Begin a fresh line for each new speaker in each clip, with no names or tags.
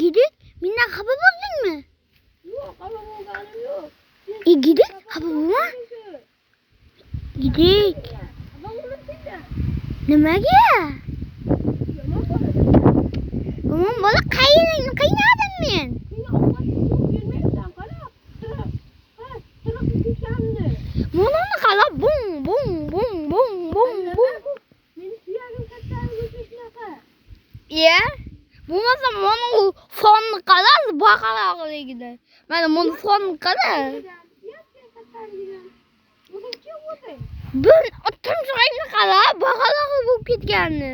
gidip minna xafa bo'ldingmi?
Yo'q, xafa bo'lganim yo'q.
Gidip xafa bo'lma. Gidik.
Xafa bo'lmasingda.
Nimaga?
Yomon bo'ladi.
Yomon bola qaynadim men.
Senga ovqat yo'q bermaysan, qara. Tiriq ketgandi.
Mononi qara bum bum bum bum bum bum.
Meni suyagim kattaligi shunaqa.
Ya. Bo'lmasa mana u fonni qara, baqaloqligida. Mana buni fonni qara. Bir tumshug'ingni qara, baqaloq bo'lib ketganini.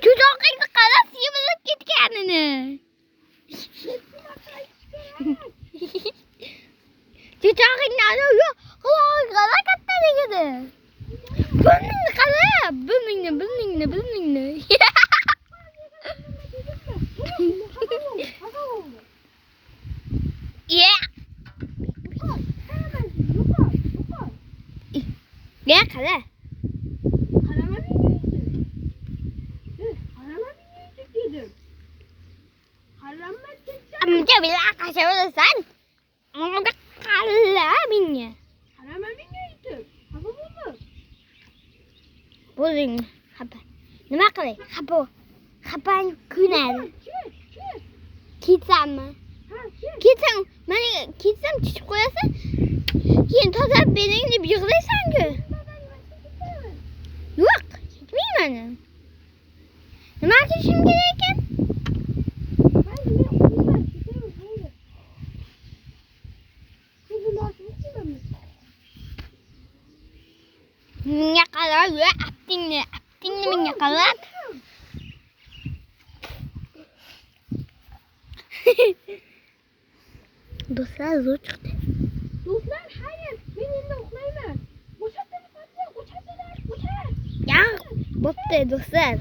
Chuchoqingni qara, sevilib ketganini. Chuchoqingni yo'q, qulog'ingni qara kattaligida. Burningni qara, burningni. Ya. Ya qara. Amca bilang kasih urusan. Mau kalah minyak. Bo'ling, xafa. Nima qilay? Xafang kunadi. Ketsammi? Ketsam, meni ketsam tushib qo'yasan. Keyin tozalab bering deb yig'laysan-ku. Yo'q, ketmayman. Nima qilishim kerak ekan? Menga qara, aptingni menga qara. Do'stlar zo'r chiqdi.
Do'stlar, hayır, men endi uxlayman. O'sha telefonni o'chirdilar.
Ya, bo'pti do'stlar.